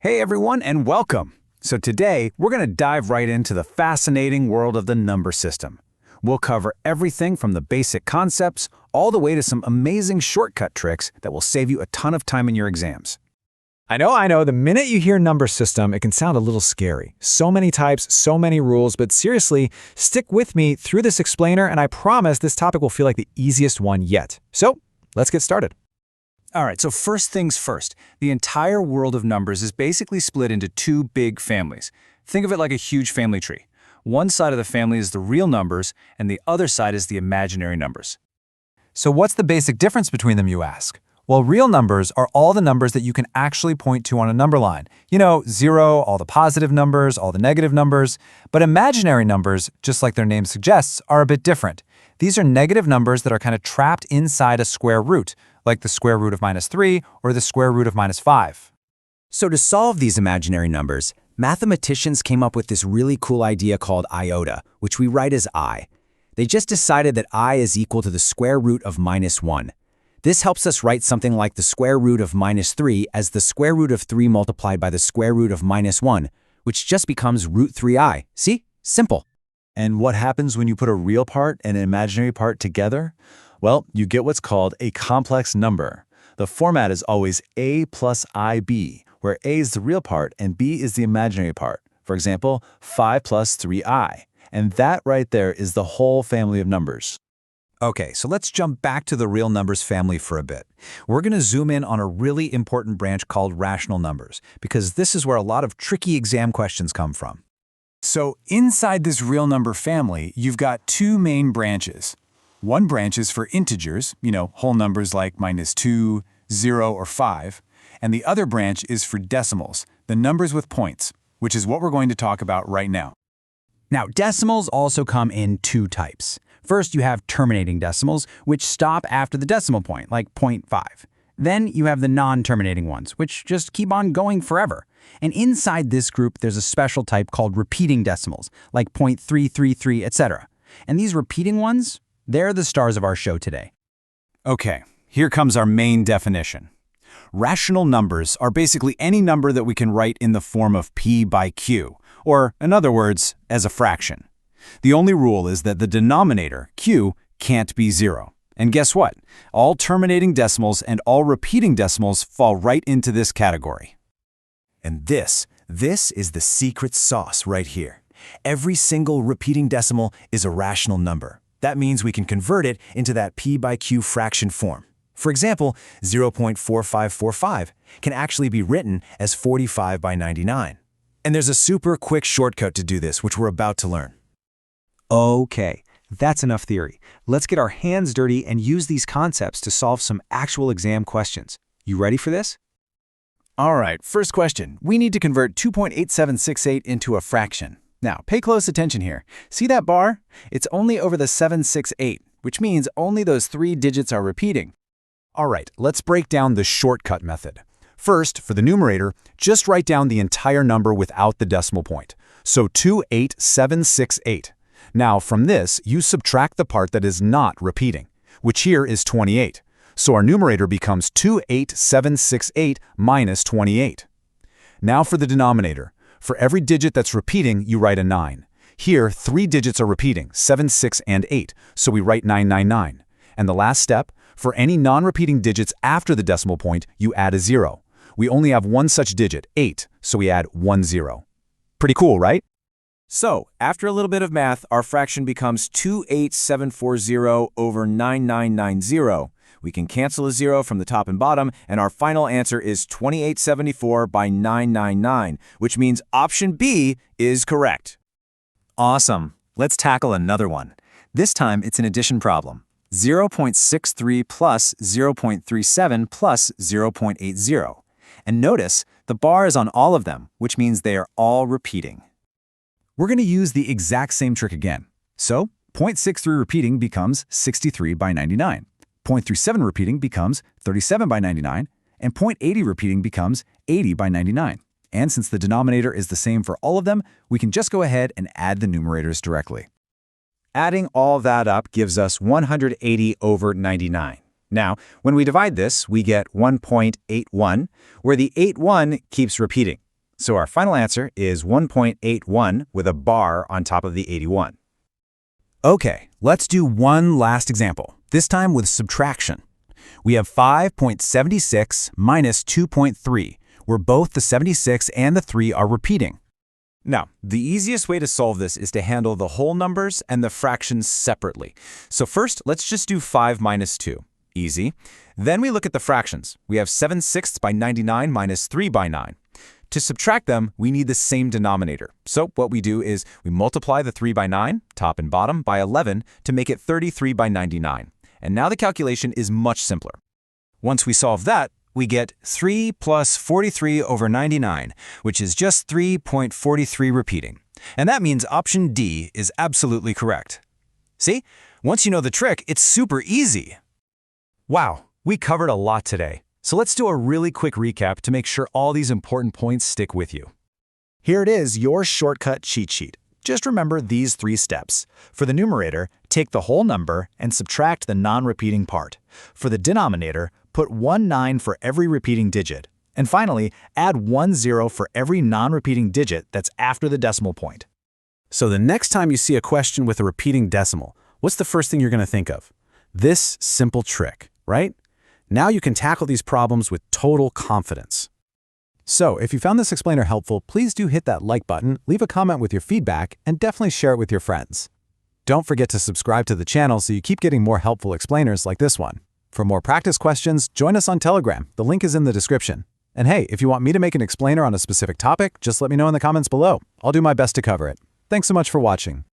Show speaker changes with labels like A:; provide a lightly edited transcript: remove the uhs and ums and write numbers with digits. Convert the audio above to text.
A: Hey everyone, and welcome! So today, we're going to dive right into the fascinating world of the number system. We'll cover everything from the basic concepts all the way to some amazing shortcut tricks that will save you a ton of time in your exams.
B: I know. The minute you hear number system, it can sound a little scary. So many types, so many rules, but seriously, stick with me through this explainer, and I promise this topic will feel like the easiest one yet. So, let's get started.
A: All right, so first things first, the entire world of numbers is basically split into two big families. Think of it like a huge family tree. One side of the family is the real numbers, and the other side is the imaginary numbers.
B: So what's the basic difference between them, you ask? Well, real numbers are all the numbers that you can actually point to on a number line. You know, 0, all the positive numbers, all the negative numbers. But imaginary numbers, just like their name suggests, are a bit different. These are negative numbers that are kind of trapped inside a square root, like the square root of -3 or the square root of -5.
C: So to solve these imaginary numbers, mathematicians came up with this really cool idea called iota, which we write as I. They just decided that I is equal to the square root of -1. This helps us write something like the square root of -3 as the square root of 3 multiplied by the square root of -1, which just becomes root 3i. See? Simple.
D: And what happens when you put a real part and an imaginary part together? Well, you get what's called a complex number. The format is always a plus ib, where a is the real part and b is the imaginary part. For example, 5 plus 3i. And that right there is the whole family of numbers.
A: Okay, so let's jump back to the real numbers family for a bit. We're going to zoom in on a really important branch called rational numbers, because this is where a lot of tricky exam questions come from. So inside this real number family, you've got two main branches. One branch is for integers, whole numbers like -2, 0, or 5. And the other branch is for decimals, the numbers with points, which is what we're going to talk about right now. Now, decimals also come in two types. First, you have terminating decimals, which stop after the decimal point, like 0.5. Then you have the non-terminating ones, which just keep on going forever. And inside this group, there's a special type called repeating decimals, like 0.333, etc. And these repeating ones, they're the stars of our show today. Okay, here comes our main definition. Rational numbers are basically any number that we can write in the form of p by q, or in other words, as a fraction. The only rule is that the denominator, q, can't be 0. And guess what? All terminating decimals and all repeating decimals fall right into this category.
E: And this is the secret sauce right here. Every single repeating decimal is a rational number. That means we can convert it into that p by q fraction form. For example, 0.4545 can actually be written as 45 by 99. And there's a super quick shortcut to do this, which we're about to learn.
A: Okay, that's enough theory. Let's get our hands dirty and use these concepts to solve some actual exam questions. You ready for this? All right, first question. We need to convert 2.8768 into a fraction. Now, pay close attention here. See that bar? It's only over the 768, which means only those 3 digits are repeating. All right, let's break down the shortcut method. First, for the numerator, just write down the entire number without the decimal point. So 28768. Now, from this, you subtract the part that is not repeating, which here is 28. So our numerator becomes 28768 minus 28. Now for the denominator. For every digit that's repeating, you write a 9. Here, 3 digits are repeating, 7, 6, and 8, so we write 999. And the last step, for any non-repeating digits after the decimal point, you add a 0. We only have one such digit, 8, so we add 1 0. Pretty cool, right? So, after a little bit of math, our fraction becomes 28740 over 9990. We can cancel a 0 from the top and bottom, and our final answer is 2874 by 999, which means option B is correct. Awesome. Let's tackle another one. This time, it's an addition problem. 0.63 plus 0.37 plus 0.80. And notice, the bar is on all of them, which means they are all repeating. We're going to use the exact same trick again. So, 0.63 repeating becomes 63 by 99. 0.37 repeating becomes 37 by 99, and 0.80 repeating becomes 80 by 99. And since the denominator is the same for all of them, we can just go ahead and add the numerators directly. Adding all that up gives us 180 over 99. Now, when we divide this, we get 1.81, where the 81 keeps repeating.
E: So our final answer is 1.81 with a bar on top of the 81.
A: Okay, let's do one last example, this time with subtraction. We have 5.76 minus 2.3, where both the 76 and the 3 are repeating.
E: Now, the easiest way to solve this is to handle the whole numbers and the fractions separately. So first, let's just do 5 minus 2. Easy. Then we look at the fractions. We have 7/6 by 99 minus 3 by 9. To subtract them, we need the same denominator. So what we do is we multiply the 3 by 9, top and bottom, by 11 to make it 33 by 99. And now the calculation is much simpler. Once we solve that, we get 3 plus 43 over 99, which is just 3.43 repeating. And that means option D is absolutely correct. See? Once you know the trick, it's super easy. Wow, we covered a lot today. So let's do a really quick recap to make sure all these important points stick with you.
D: Here it is, your shortcut cheat sheet. Just remember these 3 steps. For the numerator, take the whole number and subtract the non-repeating part. For the denominator, put 9 for every repeating digit. And finally, add 10 for every non-repeating digit that's after the decimal point.
A: So the next time you see a question with a repeating decimal, what's the first thing you're going to think of? This simple trick, right? Now you can tackle these problems with total confidence.
B: So, if you found this explainer helpful, please do hit that like button, leave a comment with your feedback, and definitely share it with your friends. Don't forget to subscribe to the channel so you keep getting more helpful explainers like this one. For more practice questions, join us on Telegram. The link is in the description. And hey, if you want me to make an explainer on a specific topic, just let me know in the comments below. I'll do my best to cover it. Thanks so much for watching.